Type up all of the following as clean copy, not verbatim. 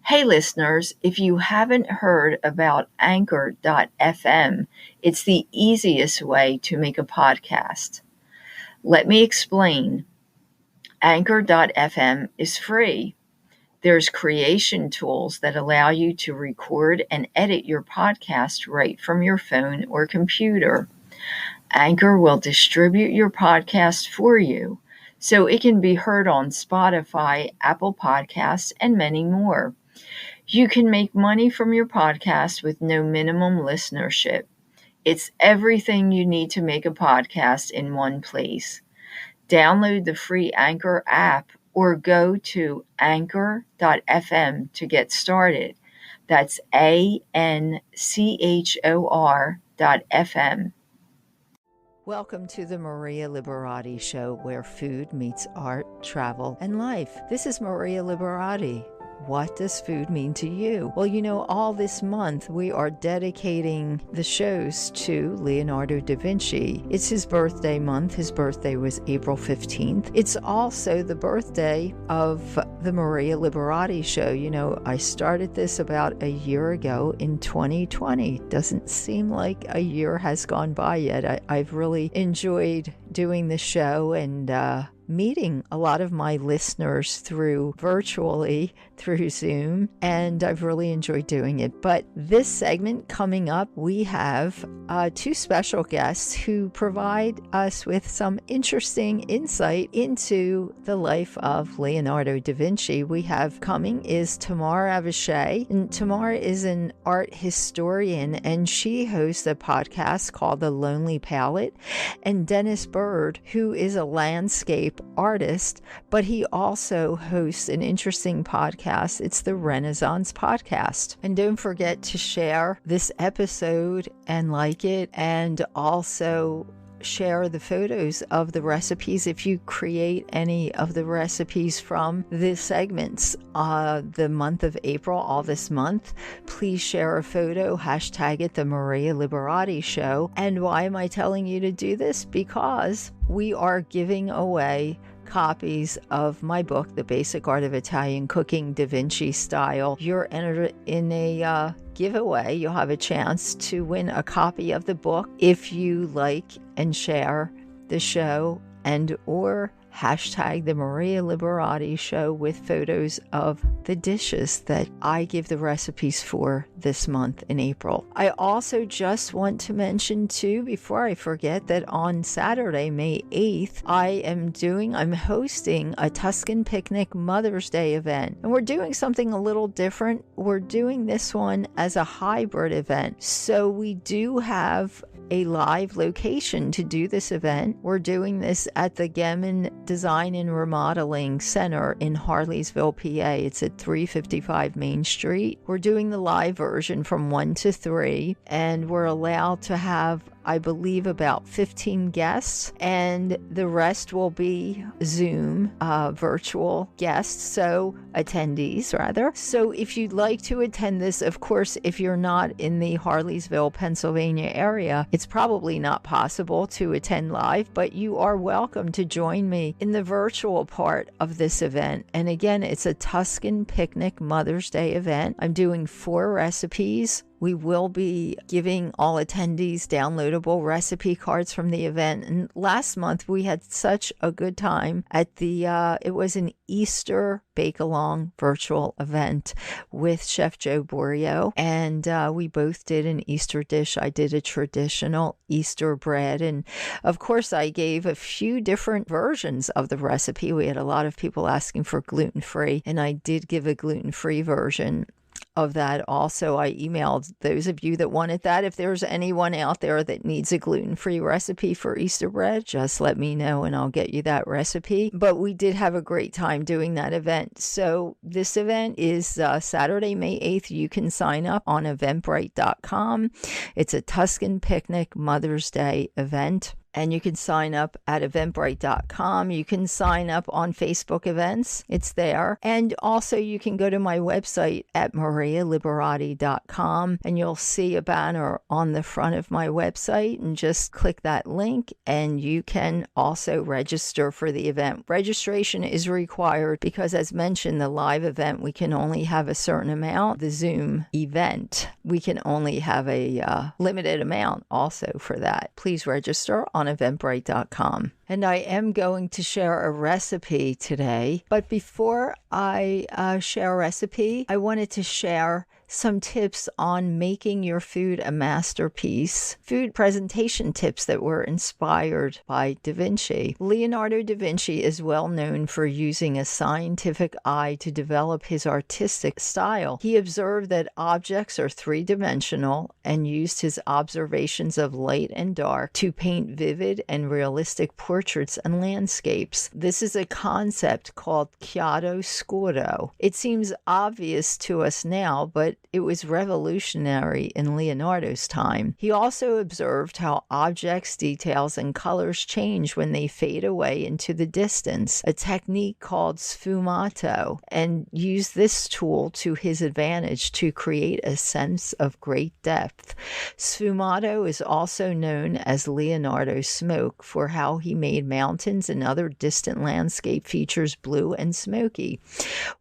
Hey listeners, if you haven't heard about Anchor.fm, it's the easiest way to make a podcast. Let me explain. Anchor.fm is free. There's creation tools that allow you to record and edit your podcast right from your phone or computer. Anchor will distribute your podcast for you so it can be heard on Spotify, Apple Podcasts, and many more. You can make money from your podcast with no minimum listenership. It's everything you need to make a podcast in one place. Download the free Anchor app or go to anchor.fm to get started. That's ANCHOR.fm. Welcome to the Maria Liberati Show, where food meets art, travel, and life. This is Maria Liberati. What does food mean to you? Well, all this month we are dedicating the shows to Leonardo da Vinci. It's his birthday month. His birthday was April 15th. It's also the birthday of the Maria Liberati Show. I started this about a year ago in 2020. Doesn't seem like a year has gone by yet. I've really enjoyed doing the show and meeting a lot of my listeners virtually through Zoom, and I've really enjoyed doing it. But this segment coming up, we have two special guests who provide us with some interesting insight into the life of Leonardo da Vinci. We have coming is Tamar Avishai, and Tamar is an art historian, and she hosts a podcast called The Lonely Palette, and Dennis Bird, who is a landscape artist, but he also hosts an interesting podcast. It's the Renaissance Podcast. And don't forget to share this episode and like it, and also share the photos of the recipes if you create any of the recipes from the segments. The month of April, all this month, please share a photo, hashtag it the Maria Liberati Show. And why am I telling you to do this? Because we are giving away copies of my book, The Basic Art of Italian Cooking, Da Vinci Style. You're entered in a giveaway. You'll have a chance to win a copy of the book if you like and share the show, and or hashtag the Maria Liberati Show with photos of the dishes that I give the recipes for this month in April. I also just want to mention too, before I forget, that on Saturday, May 8th, I'm hosting a Tuscan Picnic Mother's Day event. And we're doing something a little different. We're doing this one as a hybrid event. So we do have a live location to do this event. We're doing this at the Gemin Design and Remodeling Center in Harleysville, PA. It's at 355 Main Street. We're doing the live version from 1 to 3, and we're allowed to have, I believe, about 15 guests, and the rest will be Zoom virtual guests, so attendees rather. So if you'd like to attend this, of course, if you're not in the Harleysville, Pennsylvania area, it's probably not possible to attend live, but you are welcome to join me in the virtual part of this event. And again, it's a Tuscan Picnic Mother's Day event. I'm doing 4 recipes. We will be giving all attendees downloadable recipe cards from the event. And last month we had such a good time at it was an Easter bake-along virtual event with Chef Joe Borio. And we both did an Easter dish. I did a traditional Easter bread. And of course, I gave a few different versions of the recipe. We had a lot of people asking for gluten-free, and I did give a gluten-free version of that. Also, I emailed those of you that wanted that. If there's anyone out there that needs a gluten-free recipe for Easter bread, just let me know and I'll get you that recipe. But we did have a great time doing that event. So this event is Saturday, May 8th. You can sign up on eventbrite.com. It's a Tuscan Picnic Mother's Day event. and you can sign up at eventbrite.com. You can sign up on Facebook events. It's there. And also you can go to my website at marialiberati.com, and you'll see a banner on the front of my website, and just click that link and you can also register for the event. Registration is required because, as mentioned, the live event, we can only have a certain amount. The Zoom event, we can only have a limited amount also for that. Please register on eventbrite.com. And I am going to share a recipe today. But before I share a recipe, I wanted to share some tips on making your food a masterpiece. Food presentation tips that were inspired by DaVinci. Leonardo da Vinci is well known for using a scientific eye to develop his artistic style. He observed that objects are three-dimensional and used his observations of light and dark to paint vivid and realistic portraits and landscapes. This is a concept called chiaroscuro. It seems obvious to us now, but it was revolutionary in Leonardo's time. He also observed how objects, details, and colors change when they fade away into the distance, a technique called sfumato, and used this tool to his advantage to create a sense of great depth. Sfumato is also known as Leonardo's smoke for how he made mountains and other distant landscape features blue and smoky.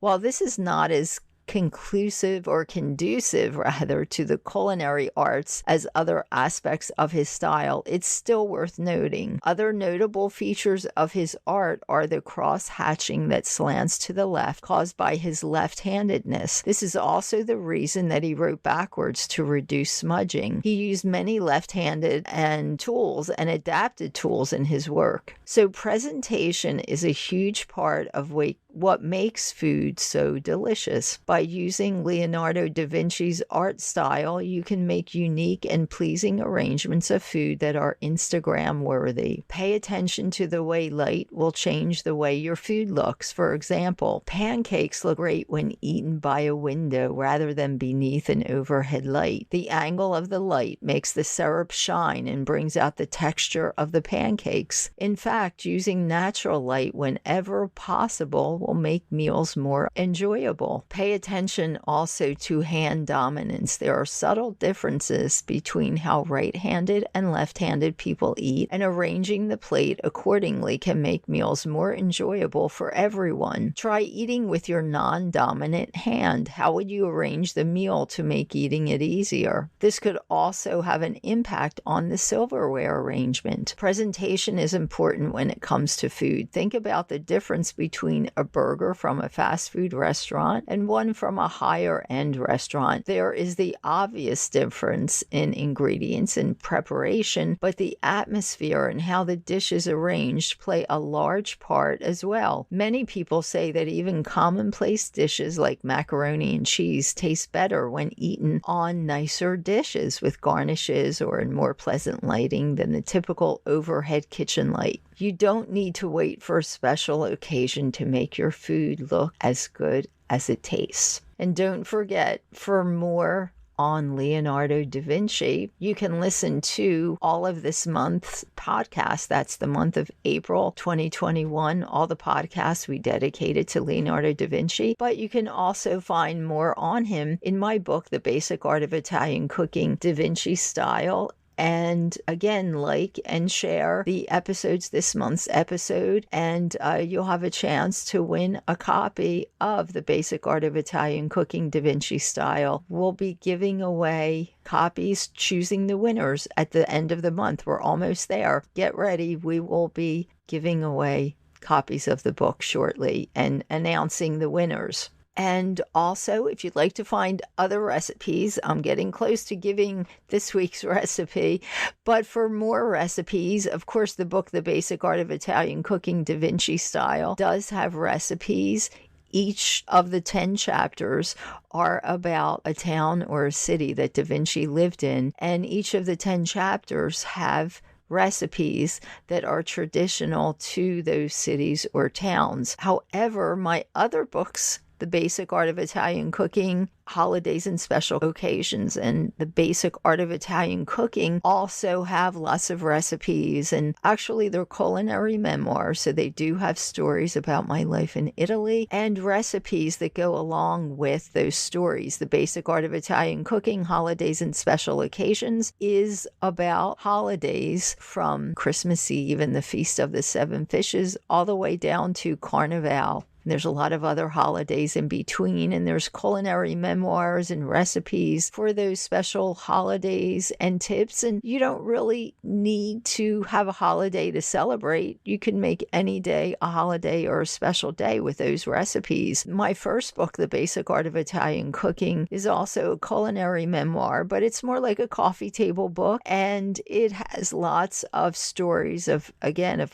While this is not as conclusive or conducive rather to the culinary arts as other aspects of his style, it's still worth noting. Other notable features of his art are the cross-hatching that slants to the left, caused by his left-handedness. This is also the reason that he wrote backwards to reduce smudging. He used many left-handed and tools and adapted tools in his work. So presentation is a huge part of what makes food so delicious. By using Leonardo da Vinci's art style, you can make unique and pleasing arrangements of food that are Instagram worthy. Pay attention to the way light will change the way your food looks. For example, pancakes look great when eaten by a window rather than beneath an overhead light. The angle of the light makes the syrup shine and brings out the texture of the pancakes. In fact, using natural light whenever possible will make meals more enjoyable. Pay attention also to hand dominance. There are subtle differences between how right-handed and left-handed people eat, and arranging the plate accordingly can make meals more enjoyable for everyone. Try eating with your non-dominant hand. How would you arrange the meal to make eating it easier? This could also have an impact on the silverware arrangement. Presentation is important when it comes to food. Think about the difference between a burger from a fast food restaurant and one from a higher end restaurant. There is the obvious difference in ingredients and preparation, but the atmosphere and how the dish is arranged play a large part as well. Many people say that even commonplace dishes like macaroni and cheese taste better when eaten on nicer dishes with garnishes or in more pleasant lighting than the typical overhead kitchen light. You don't need to wait for a special occasion to make your food look as good as it tastes. And don't forget, for more on Leonardo da Vinci, you can listen to all of this month's podcast. That's the month of April 2021, all the podcasts we dedicated to Leonardo da Vinci. But you can also find more on him in my book, The Basic Art of Italian Cooking, Da Vinci Style. And again, like and share the episodes, this month's episode, and you'll have a chance to win a copy of The Basic Art of Italian Cooking, Da Vinci Style. We'll be giving away copies, choosing the winners at the end of the month. We're almost there. Get ready. We will be giving away copies of the book shortly and announcing the winners. And also, if you'd like to find other recipes, I'm getting close to giving this week's recipe. But for more recipes, of course, the book, The Basic Art of Italian Cooking, Da Vinci Style, does have recipes. Each of the 10 chapters are about a town or a city that Da Vinci lived in. And each of the 10 chapters have recipes that are traditional to those cities or towns. However, my other books The Basic Art of Italian Cooking, Holidays and Special Occasions. And The Basic Art of Italian Cooking also have lots of recipes, and actually they're culinary memoirs, so they do have stories about my life in Italy and recipes that go along with those stories. The Basic Art of Italian Cooking, Holidays and Special Occasions is about holidays from Christmas Eve and the Feast of the Seven Fishes all the way down to Carnival. There's a lot of other holidays in between, and there's culinary memoirs and recipes for those special holidays and tips. And you don't really need to have a holiday to celebrate. You can make any day a holiday or a special day with those recipes. My first book, The Basic Art of Italian Cooking, is also a culinary memoir, but it's more like a coffee table book, and it has lots of stories of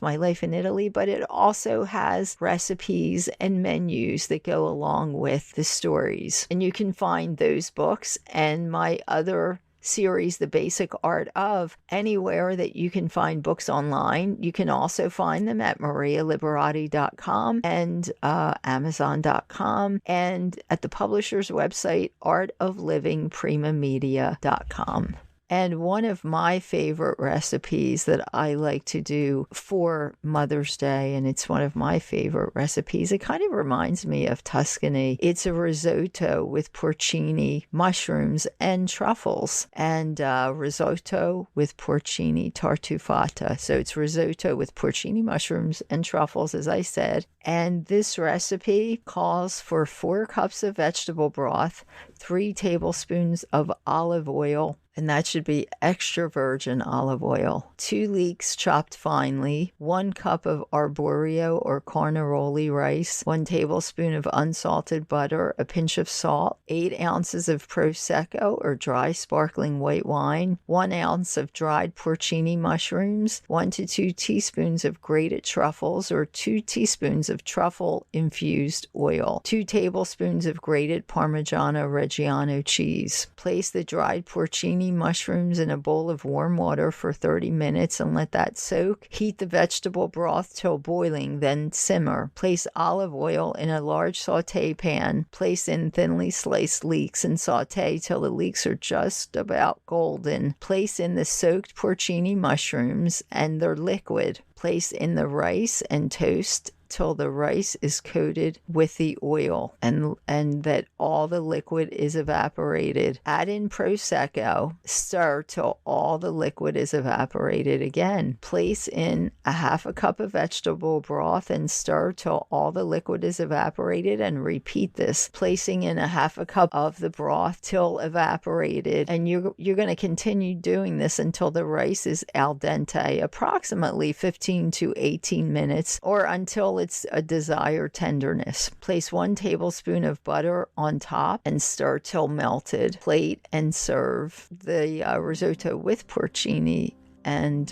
my life in Italy, but it also has recipes and menus that go along with the stories. And you can find those books and my other series, The Basic Art of, anywhere that you can find books online. You can also find them at marialiberati.com and amazon.com, and at the publisher's website, artoflivingprimamedia.com. And one of my favorite recipes that I like to do for Mother's Day, and it's one of my favorite recipes, it kind of reminds me of Tuscany. It's a risotto with porcini, mushrooms, and truffles. And risotto with porcini tartufata. So it's risotto with porcini, mushrooms, and truffles, as I said. And this recipe calls for 4 cups of vegetable broth, 3 tablespoons of olive oil, and that should be extra virgin olive oil, 2 leeks chopped finely, 1 cup of arborio or carnaroli rice, 1 tablespoon of unsalted butter, a pinch of salt, 8 ounces of Prosecco or dry sparkling white wine, 1 ounce of dried porcini mushrooms, 1 to 2 teaspoons of grated truffles or 2 teaspoons of truffle-infused oil, 2 tablespoons of grated Parmigiano Reggiano cheese. Place the dried porcini mushrooms in a bowl of warm water for 30 minutes and let that soak. Heat the vegetable broth till boiling, then simmer. Place olive oil in a large saute pan. Place in thinly sliced leeks and saute till the leeks are just about golden. Place in the soaked porcini mushrooms and they're liquid. Place in the rice and toast till the rice is coated with the oil and that all the liquid is evaporated. Add in Prosecco. Stir till all the liquid is evaporated again. Place in a half a cup of vegetable broth and stir till all the liquid is evaporated, and repeat this, placing in a half a cup of the broth till evaporated. And you're going to continue doing this until the rice is al dente, approximately 15 to 18 minutes, or until it's a desired tenderness. Place 1 tablespoon of butter on top and stir till melted. Plate and serve the risotto with porcini and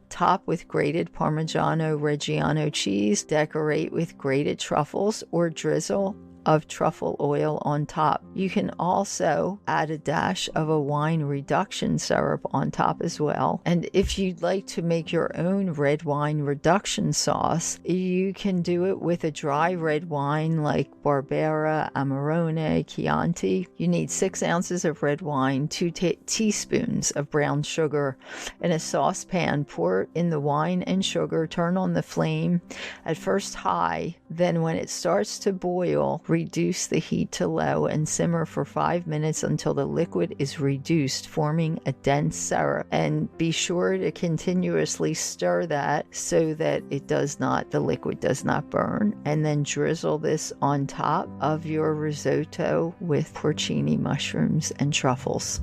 top with grated Parmigiano Reggiano cheese. Decorate with grated truffles or drizzle of truffle oil on top. You can also add a dash of a wine reduction syrup on top as well. And if you'd like to make your own red wine reduction sauce, you can do it with a dry red wine like Barbera, Amarone, Chianti. You need 6 ounces of red wine, 2 teaspoons of brown sugar. In a saucepan, pour in the wine and sugar, turn on the flame at first high, then when it starts to boil, reduce the heat to low and simmer for 5 minutes until the liquid is reduced, forming a dense syrup. And be sure to continuously stir that so that the liquid does not burn. And then drizzle this on top of your risotto with porcini mushrooms and truffles.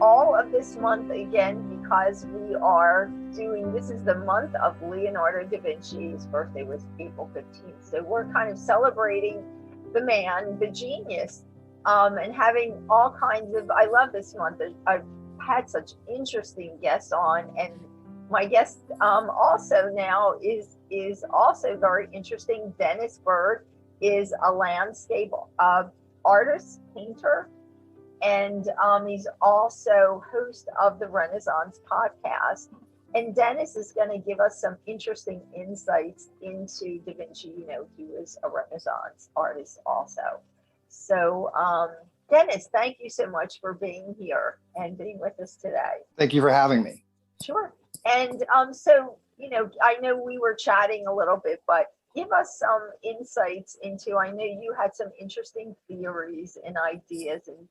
All of this month, again, because we are doing, this is the month of Leonardo da Vinci. His birthday was April 15th. So we're kind of celebrating the man, the genius, and having all kinds of, I love this month. I've had such interesting guests on, and my guest also now is also very interesting. Dennis Bird is a landscape artist, painter, And he's also host of the Renaissance podcast. And Dennis is going to give us some interesting insights into DaVinci. You know, he was a Renaissance artist also. So, Dennis, thank you so much for being here and being with us today. Thank you for having me. Sure. And so, you know, I know we were chatting a little bit, but give us some insights into, I know you had some interesting theories and ideas and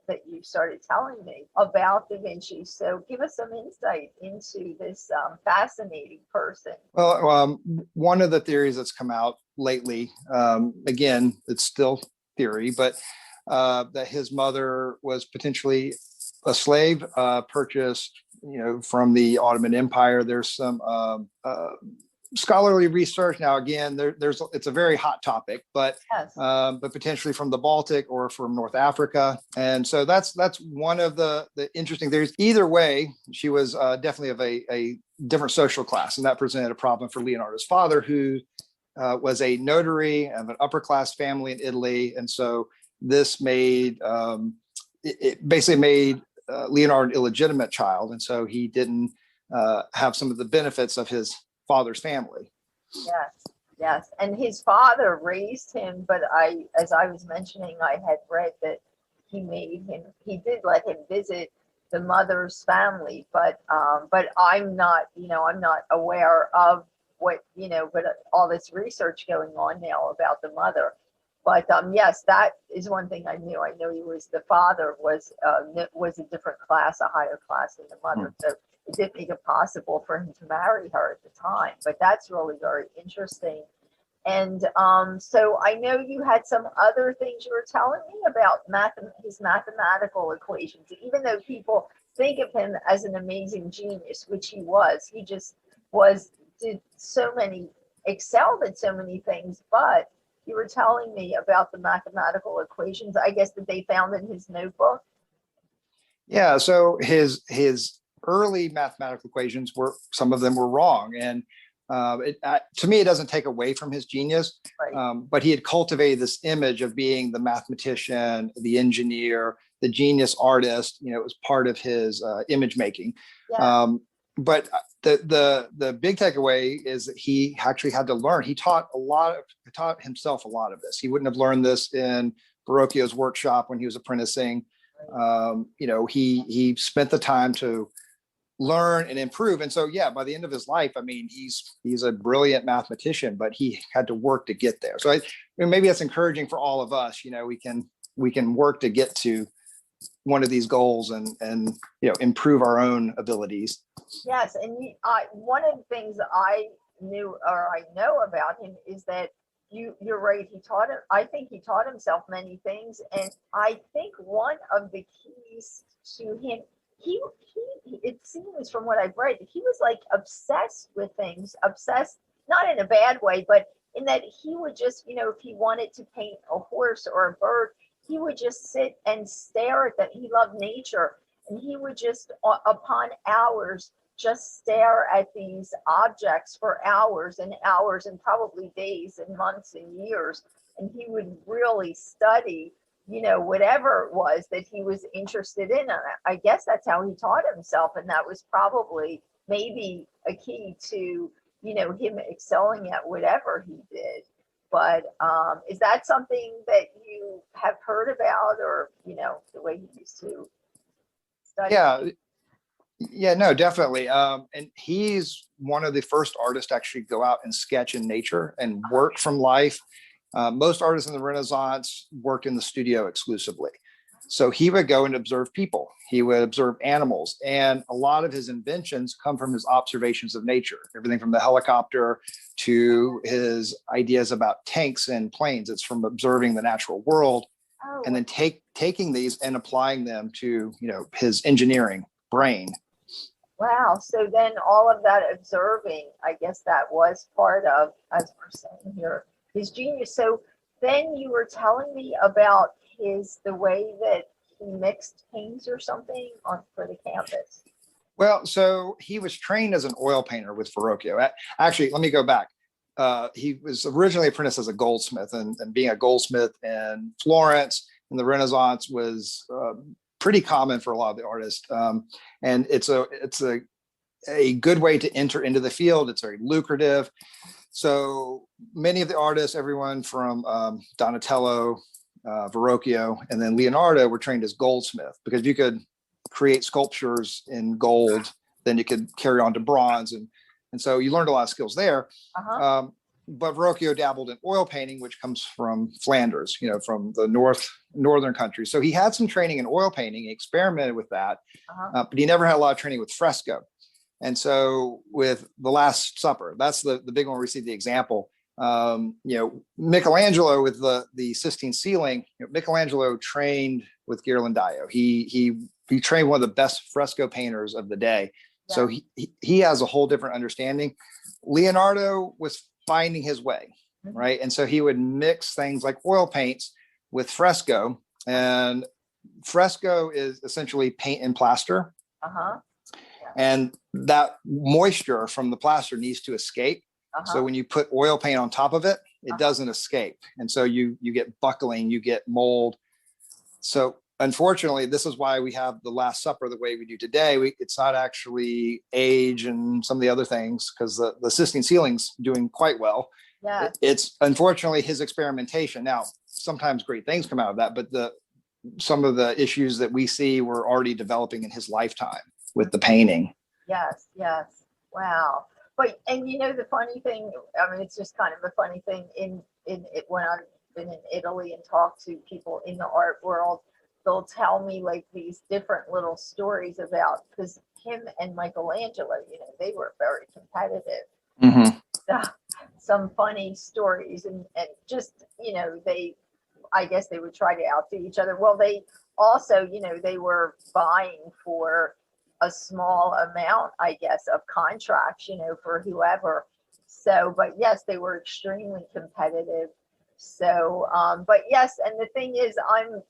that you started telling me about DaVinci. So give us some insight into this fascinating person. Well, one of the theories that's come out lately, again, it's still theory, but that his mother was potentially a slave purchased, from the Ottoman Empire. There's some scholarly research now. Again, it's a very hot topic, but Yes. But potentially from the Baltic or from North Africa, and so that's one of the interesting theories. Either way, she was definitely of a different social class, and that presented a problem for Leonardo's father, who was a notary of an upper class family in Italy, and so this made it basically made Leonardo an illegitimate child, and so he didn't have some of the benefits of his father's family. Yes. And his father raised him, but as I was mentioning, I had read that he did let him visit the mother's family, but I'm not aware of what, but all this research going on now about the mother. But yes, that is one thing I knew. I know the father was a different class, a higher class than the mother. So it didn't make it possible for him to marry her at the time. But that's really very interesting. And so I know you had some other things you were telling me about his mathematical equations. Even though people think of him as an amazing genius, which he was, he just excelled at so many things. But you were telling me about the mathematical equations, I guess, that they found in his notebook. Yeah, so his early mathematical equations some of them were wrong, and to me, it doesn't take away from his genius. Right. But he had cultivated this image of being the mathematician, the engineer, the genius artist. It was part of his image making. Yeah. But the big takeaway is that he actually had to learn. He taught himself a lot of this. He wouldn't have learned this in Verrocchio's workshop when he was apprenticing. He spent the time to learn and improve. And so, yeah, by the end of his life, I mean, he's a brilliant mathematician, but he had to work to get there. So maybe that's encouraging for all of us. We can work to get to one of these goals and improve our own abilities. Yes, and one of the things I knew or I know about him is that you're right. I think he taught himself many things, and I think one of the keys to him, it seems from what I've read, he was like obsessed with things, not in a bad way, but in that he would just, if he wanted to paint a horse or a bird, he would just sit and stare at that. He loved nature, and he would just, upon hours, just stare at these objects for hours and hours, and probably days and months and years. And he would really study, whatever it was that he was interested in. And I guess that's how he taught himself. And that was probably maybe a key to, him excelling at whatever he did. But is that something that you have heard about, or, the way he used to study? Yeah, no, definitely. And he's one of the first artists to actually go out and sketch in nature and work from life. Most artists in the Renaissance worked in the studio exclusively. So he would go and observe people. He would observe animals. And a lot of his inventions come from his observations of nature, everything from the helicopter to his ideas about tanks and planes. It's from observing the natural world and then taking these and applying them to, his engineering brain. Wow. So then all of that observing, I guess that was part of, as we're saying here, his genius. So then you were telling me about the way that he mixed paints or something for the canvas. Well, so he was trained as an oil painter with Verrocchio. Actually, let me go back. He was originally apprenticed as a goldsmith, and being a goldsmith in Florence, in the Renaissance was pretty common for a lot of the artists. And it's a good way to enter into the field. It's very lucrative. So many of the artists, everyone from Donatello, Verrocchio, and then Leonardo were trained as goldsmith, because you could create sculptures in gold, then you could carry on to bronze. And so you learned a lot of skills there. But Verrocchio dabbled in oil painting, which comes from Flanders, from the northern countries. So he had some training in oil painting. He experimented with that, but he never had a lot of training with fresco. And so with The Last Supper, that's the big one where we see the example. Michelangelo with the Sistine ceiling, Michelangelo trained with Ghirlandaio. He trained one of the best fresco painters of the day. Yeah. So he has a whole different understanding. Leonardo was finding his way, right? And so he would mix things like oil paints with fresco, and fresco is essentially paint and plaster. And that moisture from the plaster needs to escape. So when you put oil paint on top of it, it doesn't escape. And so you get buckling, you get mold. So unfortunately, this is why we have the Last Supper the way we do today. It's not actually age and some of the other things, because the Sistine ceiling's doing quite well. Yeah. It's unfortunately his experimentation. Now, sometimes great things come out of that, but some of the issues that we see were already developing in his lifetime with the painting. Yes. Wow. But, and the funny thing, I mean, it's just kind of a funny thing in it when I've been in Italy and talked to people in the art world, they'll tell me like these different little stories about, because him and Michelangelo, they were very competitive. Some funny stories and just, I guess they would try to outdo each other. Well, they also, they were vying for a small amount, I guess, of contracts, for whoever. So, but yes, they were extremely competitive. So, but yes, and the thing is, I'm,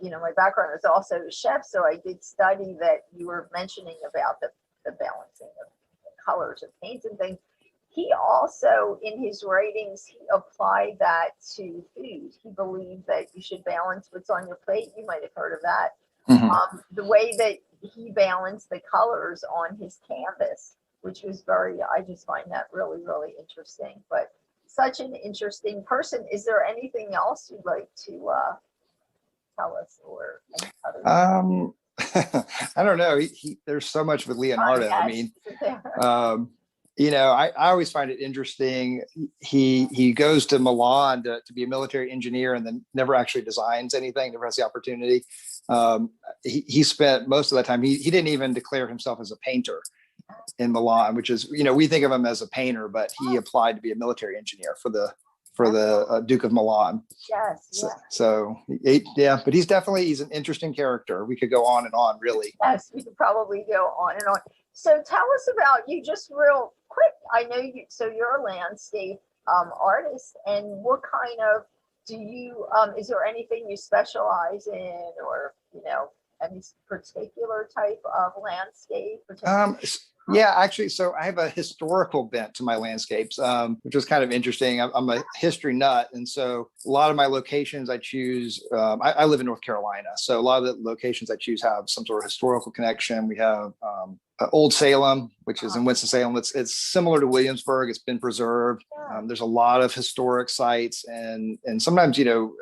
my background is also a chef, so I did study that you were mentioning about the balancing of colors of paints and things. He also, in his writings, he applied that to food. He believed that you should balance what's on your plate. You might have heard of that. The way that he balanced the colors on his canvas, which was I just find that really, really interesting. But such an interesting person. Is there anything else you'd like to tell us, or any other? I don't know. There's so much with Leonardo. Yes. I mean, I always find it interesting. He goes to Milan to be a military engineer, and then never actually designs anything, never has the opportunity. He spent most of that time, he didn't even declare himself as a painter in Milan, which is, we think of him as a painter, but he applied to be a military engineer for the Duke of Milan. Yes. But he's an interesting character. We could go on and on, really. Yes, we could probably go on and on. So tell us about you, just real quick. I know you're a landscape artist, and what kind of is there anything you specialize in, or any particular type of landscape? Yeah, actually, so I have a historical bent to my landscapes, which is kind of interesting. I'm a history nut, and so a lot of my locations I choose. I live in North Carolina, so a lot of the locations I choose have some sort of historical connection. We have Old Salem, which is in Winston-Salem. It's similar to Williamsburg. It's been preserved. There's a lot of historic sites, and sometimes even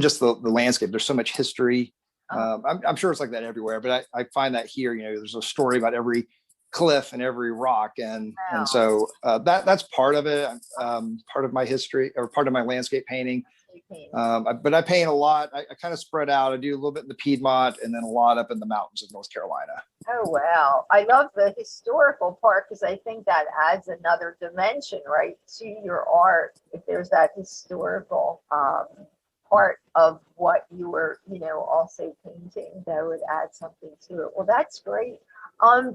just the landscape. There's so much history. I'm sure it's like that everywhere, but I find that here, there's a story about every cliff and every rock, and so that's part of it. Part of my history, or part of my landscape painting. But I paint a lot. I kind of spread out. I do a little bit in the Piedmont, and then a lot up in the mountains of North Carolina. Oh wow! I love the historical part, because I think that adds another dimension, right, to your art. If there's that historical part of what you were, also painting, that would add something to it. Well, that's great.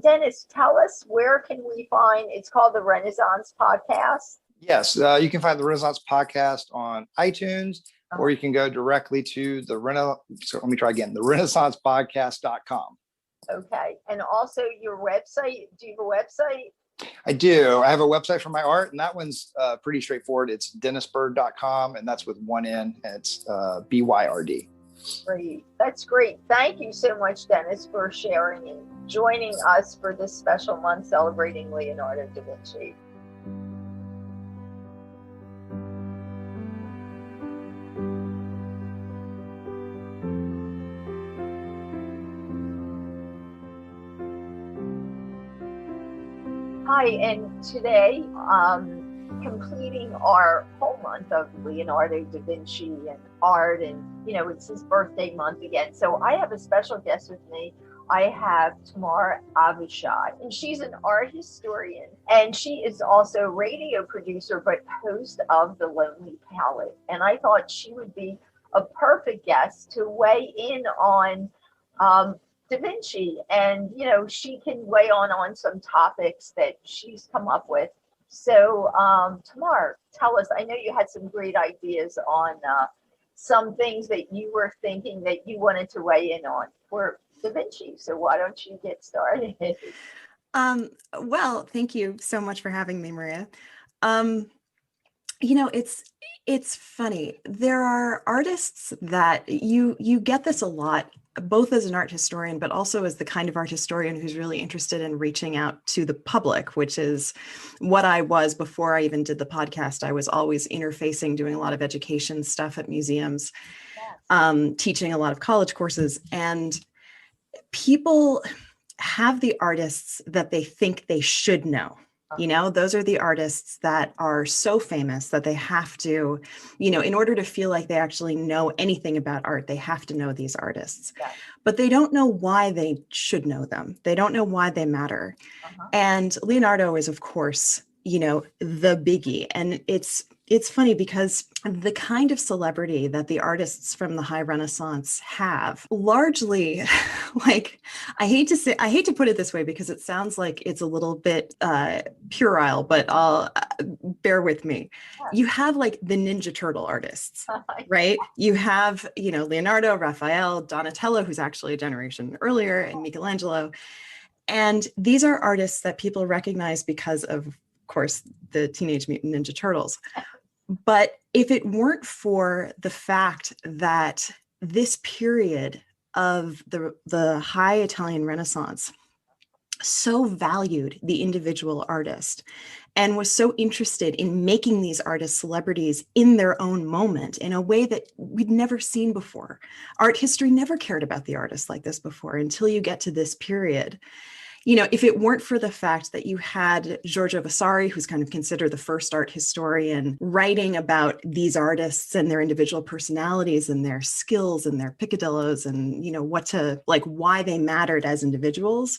Dennis, tell us, where can we find, it's called the Renaissance Podcast. Yes, you can find the Renaissance Podcast on iTunes, or you can go directly to the renaissancepodcast.com. Okay. And also your website, do you have a website? I do. I have a website for my art, and that one's pretty straightforward. It's dennisbyrd.com, and that's with one N, and it's BYRD. Great. That's great. Thank you so much, Dennis, for sharing and joining us for this special month celebrating Leonardo da Vinci. Hi, and today, completing our whole month of Leonardo da Vinci and art, and it's his birthday month again. So I have a special guest with me. I have Tamar Avishai, and she's an art historian, and she is also radio producer, but host of The Lonely Palette. And I thought she would be a perfect guest to weigh in on Da Vinci, and she can weigh on some topics that she's come up with. So Tamar, tell us, I know you had some great ideas on some things that you were thinking that you wanted to weigh in on for Da Vinci. So why don't you get started? Well, thank you so much for having me, Maria. It's funny. There are artists that you get this a lot, both as an art historian, but also as the kind of art historian who's really interested in reaching out to the public, which is what I was before I even did the podcast. I was always interfacing, doing a lot of education stuff at museums, teaching a lot of college courses, and people have the artists that they think they should know. Those are the artists that are so famous that they have to, in order to feel like they actually know anything about art, they have to know these artists. Yeah. But they don't know why they should know them. They don't know why they matter. And Leonardo is, of course, the biggie. And it's funny because the kind of celebrity that the artists from the High Renaissance have largely, like, I hate to put it this way because it sounds like it's a little bit puerile, but I'll bear with me. You have like the Ninja Turtle artists, right? You have, Leonardo, Raphael, Donatello, who's actually a generation earlier, and Michelangelo. And these are artists that people recognize because of course, the Teenage Mutant Ninja Turtles. But if it weren't for the fact that this period of the high Italian Renaissance so valued the individual artist and was so interested in making these artists celebrities in their own moment in a way that we'd never seen before. Art history never cared about the artists like this before until you get to this period. If it weren't for the fact that you had Giorgio Vasari, who's kind of considered the first art historian, writing about these artists and their individual personalities and their skills and their picadillos and, why they mattered as individuals,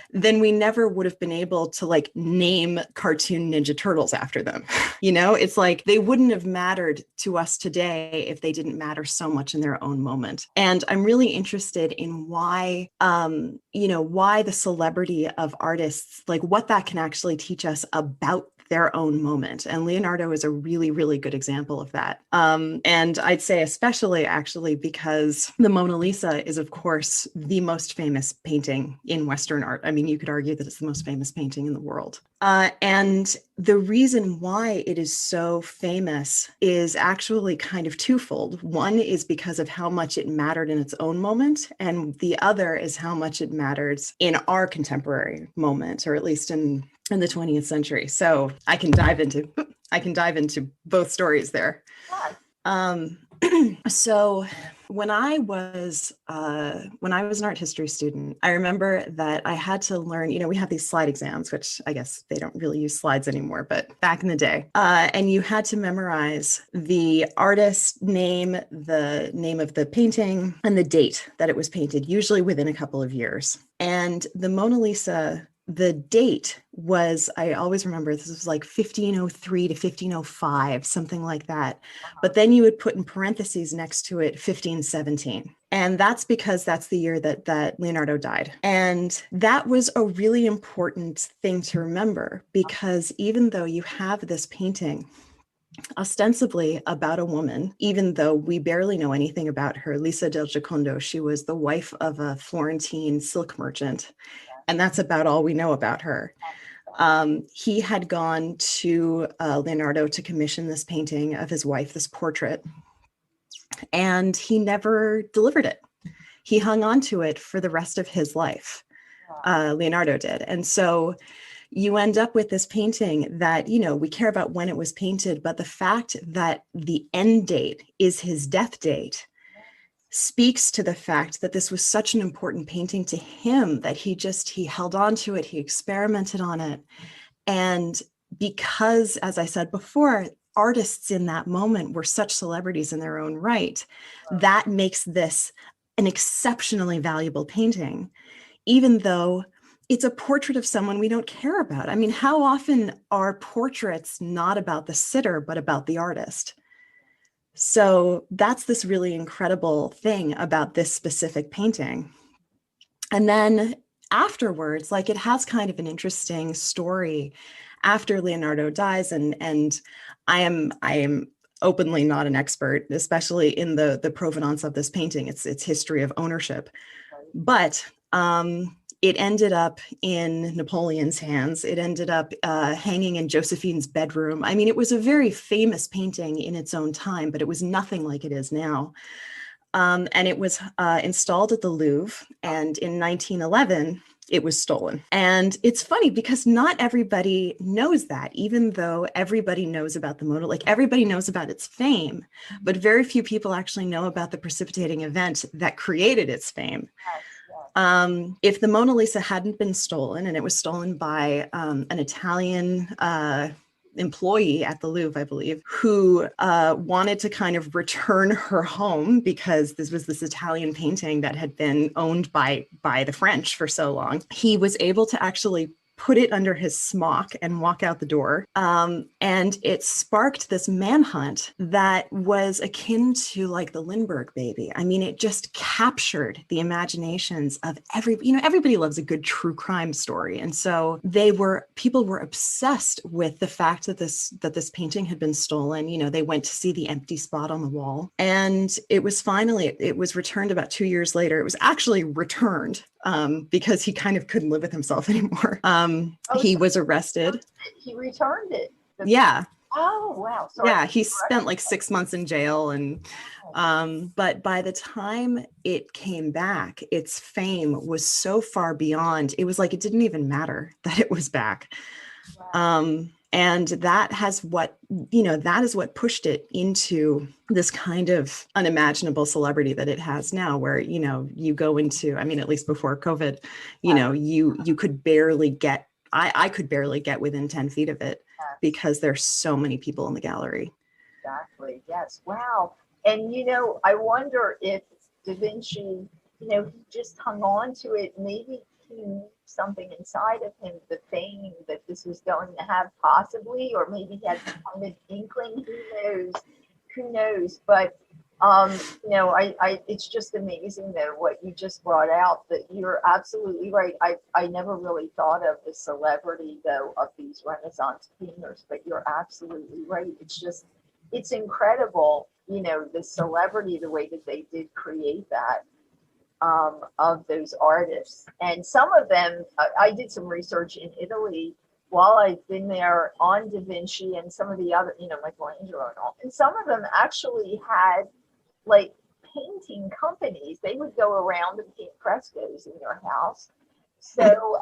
then we never would have been able to name cartoon Ninja Turtles after them. It's like they wouldn't have mattered to us today if they didn't matter so much in their own moment. And I'm really interested in why the celebrity of artists, what that can actually teach us about their own moment. And Leonardo is a really, really good example of that. And I'd say especially actually because the Mona Lisa is, of course, the most famous painting in Western art. I mean, you could argue that it's the most famous painting in the world. And the reason why it is so famous is actually kind of twofold. One is because of how much it mattered in its own moment. And the other is how much it matters in our contemporary moment, or at least in the 20th century. So I can dive into both stories there. So when I was an art history student, I remember that I had to learn, we have these slide exams, which I guess they don't really use slides anymore, but back in the day, and you had to memorize the artist name, the name of the painting, and the date that it was painted, usually within a couple of years. And the Mona Lisa, the date was, I always remember, this was 1503 to 1505, something like that. But then you would put in parentheses next to it 1517. And that's because that's the year that Leonardo died. And that was a really important thing to remember, because even though you have this painting ostensibly about a woman, even though we barely know anything about her, Lisa del Giocondo, she was the wife of a Florentine silk merchant. And that's about all we know about her. He had gone to Leonardo to commission this painting of his wife, this portrait, and he never delivered it. He hung on to it for the rest of his life. Leonardo did. And so you end up with this painting that, we care about when it was painted, but the fact that the end date is his death date speaks to the fact that this was such an important painting to him that he held on to it, he experimented on it. And because, as I said before, artists in that moment were such celebrities in their own right, that makes this an exceptionally valuable painting, even though it's a portrait of someone we don't care about. I mean, how often are portraits not about the sitter, but about the artist? So that's this really incredible thing about this specific painting. And then afterwards, like, it has kind of an interesting story after Leonardo dies. And I am openly not an expert, especially in the provenance of this painting, its history of ownership. But it ended up in Napoleon's hands. It ended up hanging in Josephine's bedroom. I mean, it was a very famous painting in its own time, but it was nothing like it is now. And it was installed at the Louvre. And in 1911, it was stolen. And it's funny because not everybody knows that, even though everybody knows about the Mona, like everybody knows about its fame, but very few people actually know about the precipitating event that created its fame. If the Mona Lisa hadn't been stolen, and it was stolen by an Italian employee at the Louvre, I believe, who wanted to kind of return her home because this was this Italian painting that had been owned by the French for so long, he was able to actually put it under his smock and walk out the door. And it sparked this manhunt that was akin to like the Lindbergh baby. I mean, it just captured the imaginations of everybody loves a good true crime story. And so people were obsessed with the fact that this painting had been stolen. They went to see the empty spot on the wall. And it was returned about 2 years later. It was actually returned because he kind of couldn't live with himself anymore. He was arrested. He returned it. Yeah. Oh, wow. So yeah, he spent like 6 months in jail. And but by the time it came back, its fame was so far beyond, it was like it didn't even matter that it was back. Wow. And that is what pushed it into this kind of unimaginable celebrity that it has now, where, you go into, I mean, at least before COVID, you could barely get, I could barely get within 10 feet of it because there's so many people in the gallery. Exactly. Yes. Wow. And, I wonder if DaVinci, he just hung on to it. Maybe he knew something inside of him, the fame that this was going to have possibly, or maybe he had some kind of inkling. Who knows? But it's just amazing though what you just brought out, that you're absolutely right. I never really thought of the celebrity though of these Renaissance painters, but you're absolutely right. It's incredible, the celebrity, the way that they did create that. Of those artists. And some of them, I did some research in Italy while I've been there on DaVinci and some of the other, Michelangelo and all. And some of them actually had like painting companies. They would go around and paint frescoes in your house. So,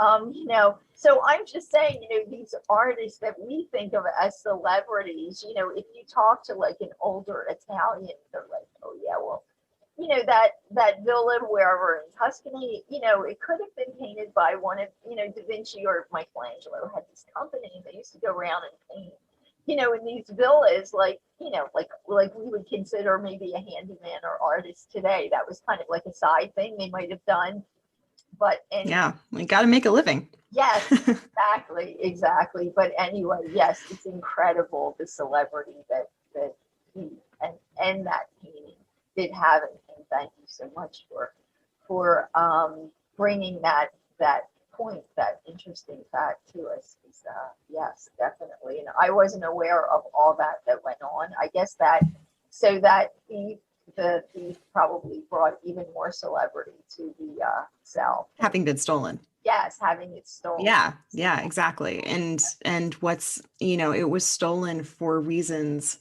so I'm just saying, these artists that we think of as celebrities, if you talk to like an older Italian, they're like, oh yeah, well, that villa wherever in Tuscany, it could have been painted by one of, DaVinci or Michelangelo had this company, and they used to go around and paint, in these villas, like we would consider maybe a handyman or artist today. That was kind of like a side thing they might have done. But yeah, we got to make a living. Yes, exactly. But anyway, yes, it's incredible the celebrity that he and that painting did have. And thank you so much for bringing that point, that interesting fact to us. Yes, definitely. And I wasn't aware of all that went on. I guess that the thief probably brought even more celebrity to the cell. Having been stolen. Yes, having it stolen. Yeah, exactly. And what's, it was stolen for reasons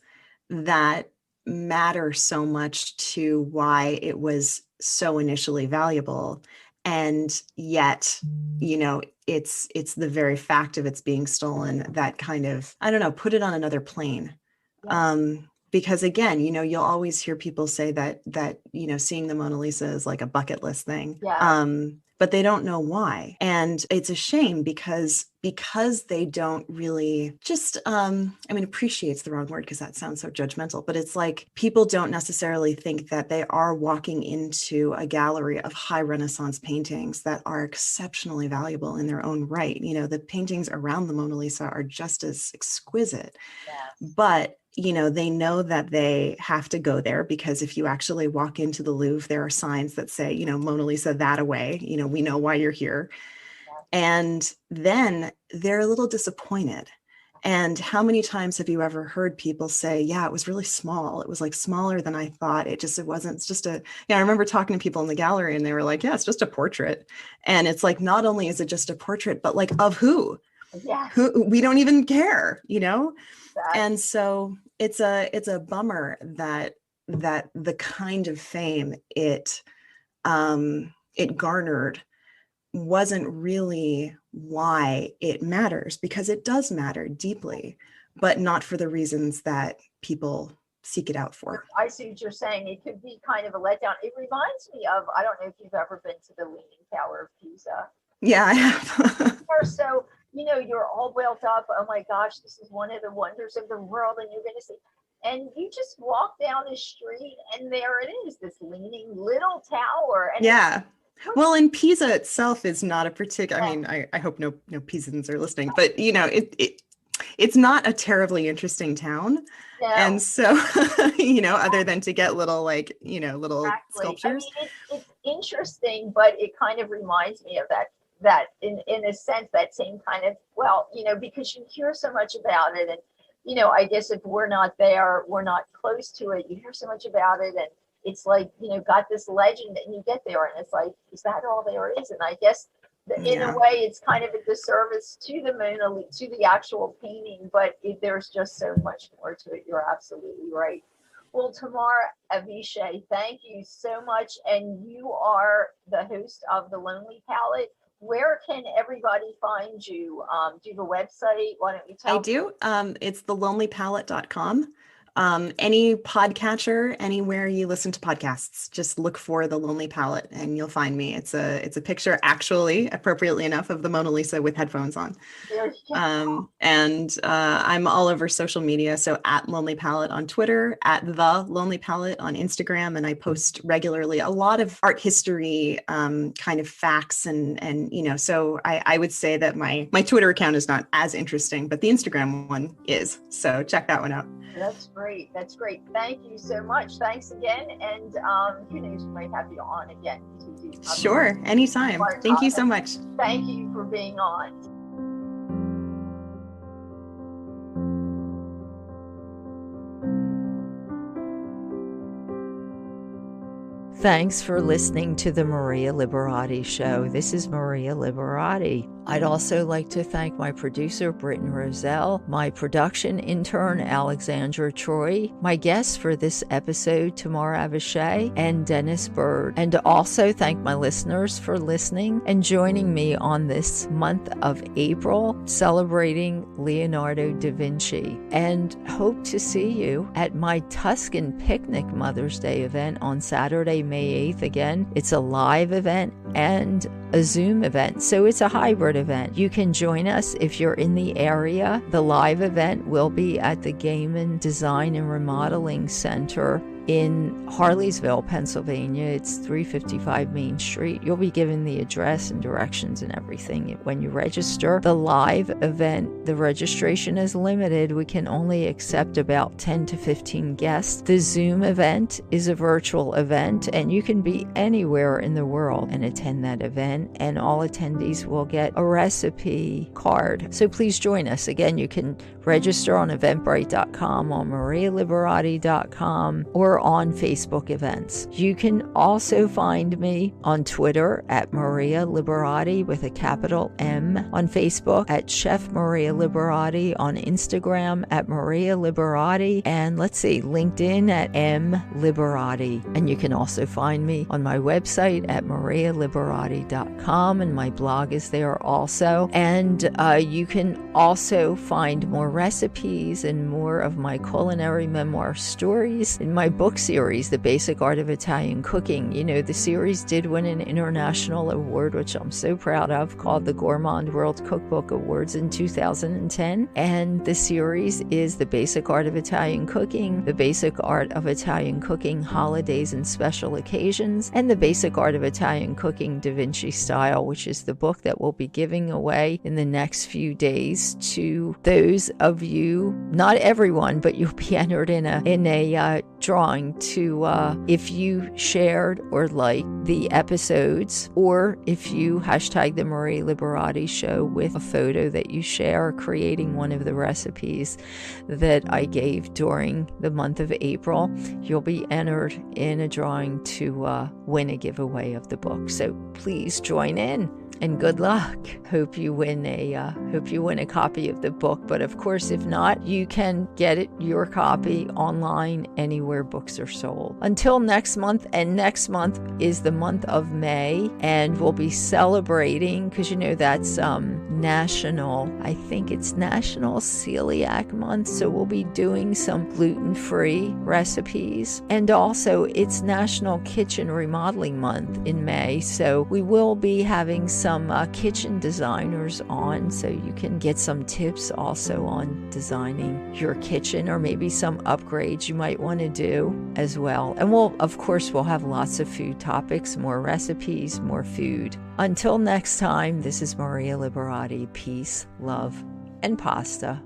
that matter so much to why it was so initially valuable. And yet, it's the very fact of its being stolen that kind of, I don't know, put it on another plane. Because again, you'll always hear people say that seeing the Mona Lisa is like a bucket list thing. But they don't know why. And it's a shame because they don't really just, appreciate's the wrong word because that sounds so judgmental, but it's like people don't necessarily think that they are walking into a gallery of high Renaissance paintings that are exceptionally valuable in their own right. The paintings around the Mona Lisa are just as exquisite, but they know that they have to go there because if you actually walk into the Louvre, there are signs that say, Mona Lisa that away, we know why you're here. And then they're a little disappointed. And how many times have you ever heard people say, yeah, it was really small. It was like smaller than I thought. It wasn't, it's just I remember talking to people in the gallery and they were like, yeah, it's just a portrait. And it's like, not only is it just a portrait, but like of who? Who, we don't even care, And so it's a bummer that the kind of fame it garnered wasn't really why it matters, because it does matter deeply, but not for the reasons that people seek it out for. I see what you're saying. It could be kind of a letdown. It reminds me of, I don't know if you've ever been to the Leaning Tower of Pisa. Yeah, I have. So, you're all built up. Oh my gosh, this is one of the wonders of the world. And you're going to see, and you just walk down the street and there it is, this leaning little tower. And well, and Pisa itself is not a particular, I hope no Pisans are listening, but it's not a terribly interesting town. No. And so, other than to get little little sculptures. It's interesting, but it kind of reminds me of that in a sense, that same kind of, because you hear so much about it. And, I guess if we're not there, we're not close to it, you hear so much about it. And it's like, got this legend and you get there and it's like, is that all there is? And I guess in a way it's kind of a disservice to the Mona Lisa, to the actual painting, but there's just so much more to it. You're absolutely right. Well, Tamar Avishai, thank you so much. And you are the host of The Lonely Palette. Where can everybody find you? Do you have a website? Why don't you tell me? I do. It's thelonelypalette.com. Any podcatcher, anywhere you listen to podcasts, just look for The Lonely Palette and you'll find me. It's a picture, actually, appropriately enough, of the Mona Lisa with headphones on. And I'm all over social media. So at Lonely Palette on Twitter, at The Lonely Palette on Instagram. And I post regularly a lot of art history kind of facts. And so I would say that my Twitter account is not as interesting, but the Instagram one is. So check that one out. That's great. That's great. Thank you so much. Thanks again. And who knows, we might have you on again. Sure. Anytime. Thank you so much. Thank you for being on. Thanks for listening to the Maria Liberati Show. This is Maria Liberati. I'd also like to thank my producer, Britton Roselle, my production intern, Alexandra Troy, my guests for this episode, Tamar Avishai and Dennis Bird, and also thank my listeners for listening and joining me on this month of April, celebrating Leonardo da Vinci, and hope to see you at my Tuscan Picnic Mother's Day event on Saturday, May 8th. Again, it's a live event and a Zoom event, so it's a hybrid event. You can join us if you're in the area. The live event will be at the Gaiman Design and Remodeling Center in Harleysville, Pennsylvania. It's 355 Main Street. You'll be given the address and directions and everything when you register. The live event, the registration is limited. We can only accept about 10 to 15 guests. The Zoom event is a virtual event, and you can be anywhere in the world and attend that event, and all attendees will get a recipe card. So please join us. Again, you can register on eventbrite.com, on marialiberati.com, or on Facebook events. You can also find me on Twitter at Maria Liberati with a capital M, on Facebook at Chef Maria Liberati, on Instagram at Maria Liberati, and LinkedIn at M Liberati. And you can also find me on my website at marialiberati.com, and my blog is there also. And you can also find more recipes and more of my culinary memoir stories in my book series, The Basic Art of Italian Cooking. You know, the series did win an international award, which I'm so proud of, called the Gourmand World Cookbook Awards in 2010. And the series is The Basic Art of Italian Cooking, The Basic Art of Italian Cooking, Holidays and Special Occasions, and The Basic Art of Italian Cooking, DaVinci Style, which is the book that we'll be giving away in the next few days to those of you, not everyone, but you'll be entered in a drawing to if you shared or liked the episodes, or if you hashtag the Maria Liberati Show with a photo that you share creating one of the recipes that I gave during the month of April, you'll be entered in a drawing to win a giveaway of the book. So please join in. And good luck. Hope you win a copy of the book. But of course, if not, you can get your copy online anywhere books are sold. Until next month, and next month is the month of May, and we'll be celebrating, because you know that's National Celiac Month. So we'll be doing some gluten-free recipes, and also it's National Kitchen Remodeling Month in May. So we will be having some kitchen designers on, so you can get some tips also on designing your kitchen, or maybe some upgrades you might want to do as well. And we'll have lots of food topics, more recipes, more food. Until next time, this is Maria Liberati. Peace, love, and pasta.